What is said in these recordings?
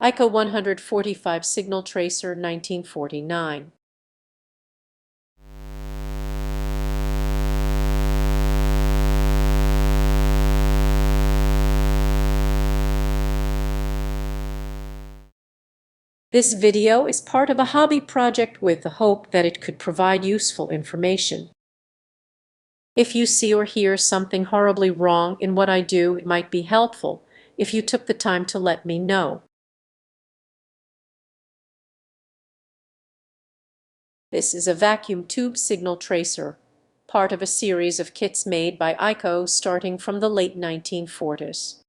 ICO 145 Signal Tracer 1949. This video is part of a hobby project with the hope that it could provide useful information. If you see or hear something horribly wrong in what I do, it might be helpful if you took the time to let me know. This is a vacuum tube signal tracer, part of a series of kits made by ICO starting from the late 1940s.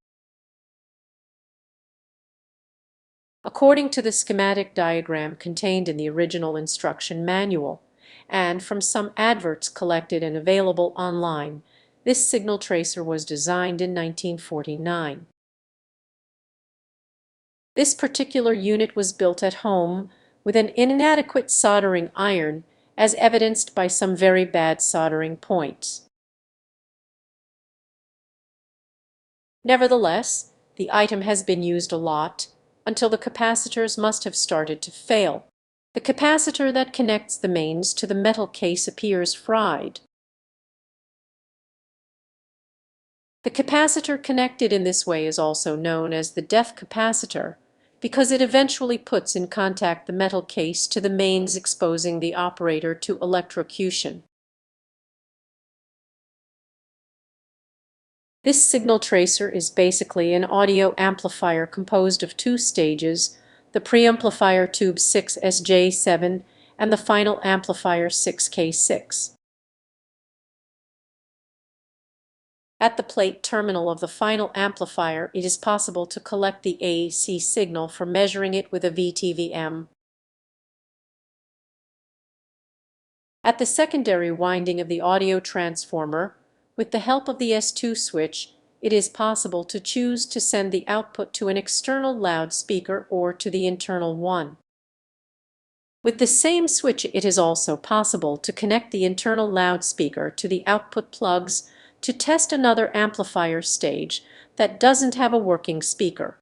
According to the schematic diagram contained in the original instruction manual, and from some adverts collected and available online, this signal tracer was designed in 1949. This particular unit was built at home with an inadequate soldering iron, as evidenced by some very bad soldering points. Nevertheless, the item has been used a lot, until the capacitors must have started to fail. The capacitor that connects the mains to the metal case appears fried. The capacitor connected in this way is also known as the death capacitor, because it eventually puts in contact the metal case to the mains, exposing the operator to electrocution. This signal tracer is basically an audio amplifier composed of two stages, the preamplifier tube 6SJ7 and the final amplifier 6K6. At the plate terminal of the final amplifier, it is possible to collect the AC signal for measuring it with a VTVM. At the secondary winding of the audio transformer, with the help of the S2 switch, it is possible to choose to send the output to an external loudspeaker or to the internal one. With the same switch, it is also possible to connect the internal loudspeaker to the output plugs to test another amplifier stage that doesn't have a working speaker.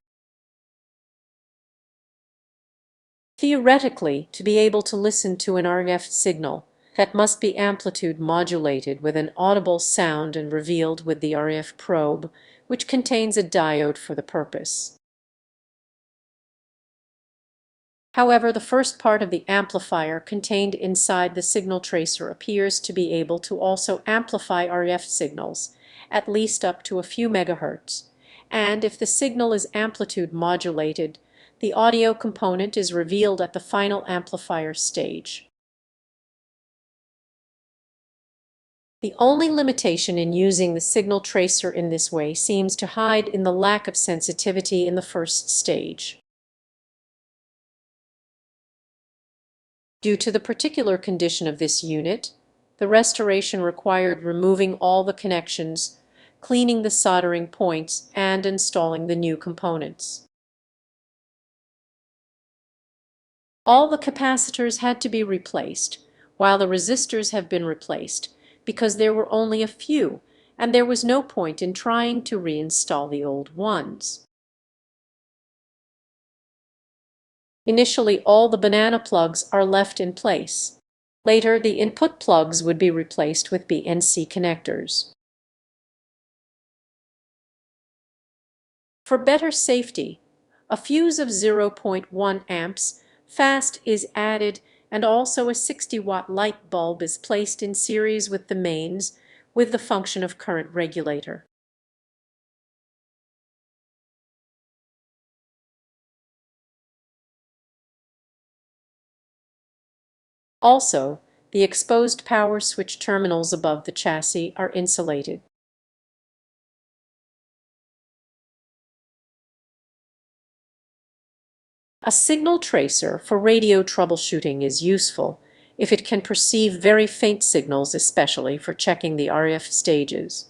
Theoretically, to be able to listen to an RF signal that must be amplitude modulated with an audible sound and revealed with the RF probe, which contains a diode for the purpose. However, the first part of the amplifier contained inside the signal tracer appears to be able to also amplify RF signals, at least up to a few megahertz, and if the signal is amplitude modulated, the audio component is revealed at the final amplifier stage. The only limitation in using the signal tracer in this way seems to hide in the lack of sensitivity in the first stage. Due to the particular condition of this unit, the restoration required removing all the connections, cleaning the soldering points, and installing the new components. All the capacitors had to be replaced, while the resistors have been replaced, because there were only a few, and there was no point in trying to reinstall the old ones. Initially, all the banana plugs are left in place. Later, the input plugs would be replaced with BNC connectors. For better safety, a fuse of 0.1 amps fast is added, and also a 60-watt light bulb is placed in series with the mains with the function of current regulator. Also, the exposed power switch terminals above the chassis are insulated. A signal tracer for radio troubleshooting is useful if it can perceive very faint signals, especially for checking the RF stages.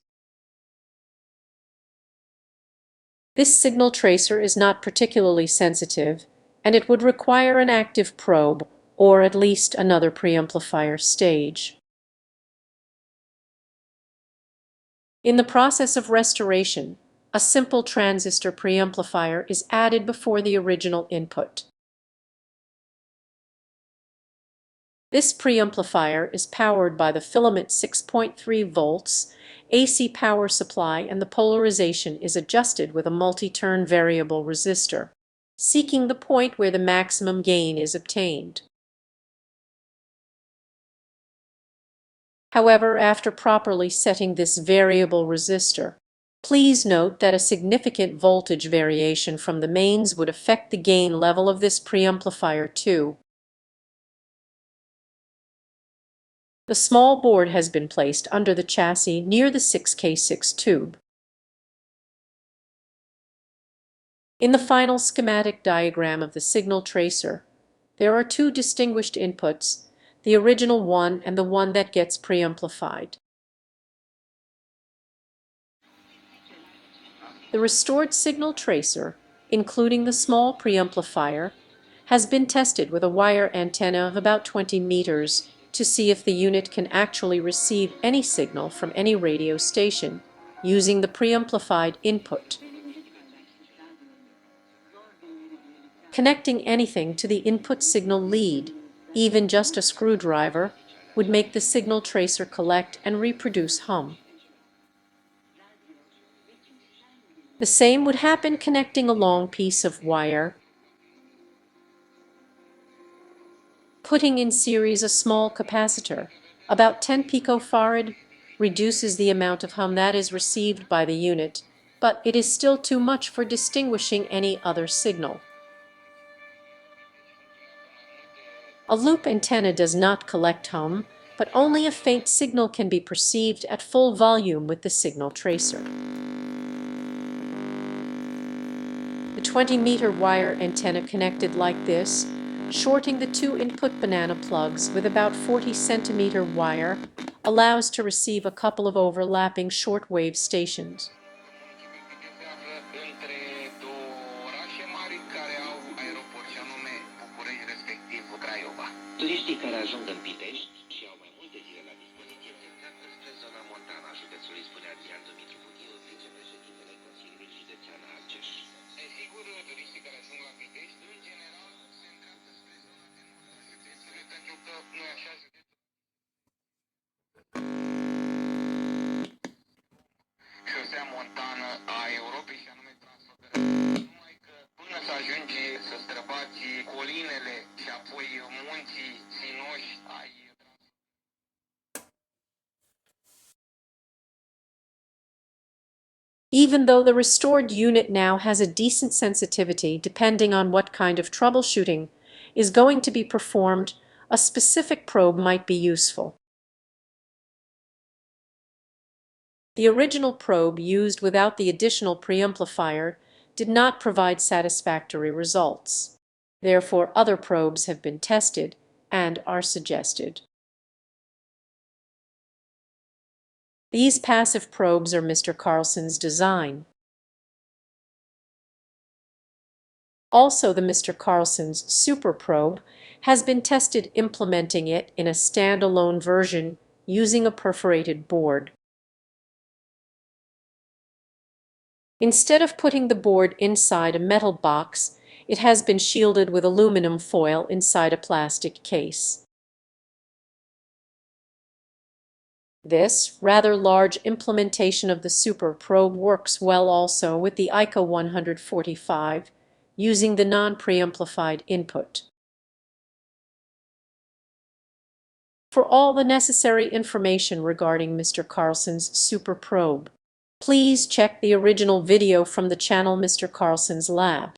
This signal tracer is not particularly sensitive, and it would require an active probe or at least another preamplifier stage. In the process of restoration, a simple transistor preamplifier is added before the original input. This preamplifier is powered by the filament 6.3 volts AC power supply, and the polarization is adjusted with a multi-turn variable resistor, seeking the point where the maximum gain is obtained. However, after properly setting this variable resistor, please note that a significant voltage variation from the mains would affect the gain level of this preamplifier too. The small board has been placed under the chassis near the 6K6 tube. In the final schematic diagram of the signal tracer, there are two distinguished inputs, the original one and the one that gets preamplified. The restored signal tracer, including the small preamplifier, has been tested with a wire antenna of about 20 meters to see if the unit can actually receive any signal from any radio station using the preamplified input. Connecting anything to the input signal lead, even just a screwdriver, would make the signal tracer collect and reproduce hum. The same would happen connecting a long piece of wire. Putting in series a small capacitor, about 10 picofarad, reduces the amount of hum that is received by the unit, but it is still too much for distinguishing any other signal. A loop antenna does not collect hum, but only a faint signal can be perceived at full volume with the signal tracer. The 20-meter wire antenna connected like this, shorting the two input banana plugs with about 40-centimeter wire, allows to receive a couple of overlapping shortwave stations. Turiștii care ajung în Pitești și au mai multe zile la dispoziție se îndreaptă spre zona montană a județului, spunea Adrian Dumitru Bughiu, vicepreședintele Consiliului Județean Argeș. Desigur, turiștii care ajung la Pitești, în general, se îndreaptă spre zona de nord a județului, pentru că nu e așa județul. Șosea montană a Europei, și anume Transfăcărăști. Numai că până să ajungi să străbați colinele și apoi munții sinoși ai. Even though the restored unit now has a decent sensitivity depending on what kind of troubleshooting is going to be performed, a specific probe might be useful. The original probe used without the additional preamplifier did not provide satisfactory results. Therefore, other probes have been tested and are suggested. These passive probes are Mr. Carlson's design. Also, the Mr. Carlson's Super Probe has been tested implementing it in a standalone version using a perforated board. Instead of putting the board inside a metal box, it has been shielded with aluminum foil inside a plastic case. This rather large implementation of the Super Probe works well also with the ICA 145, using the non-preamplified input. For all the necessary information regarding Mr. Carlson's Super Probe, please check the original video from the channel Mr. Carlson's Lab.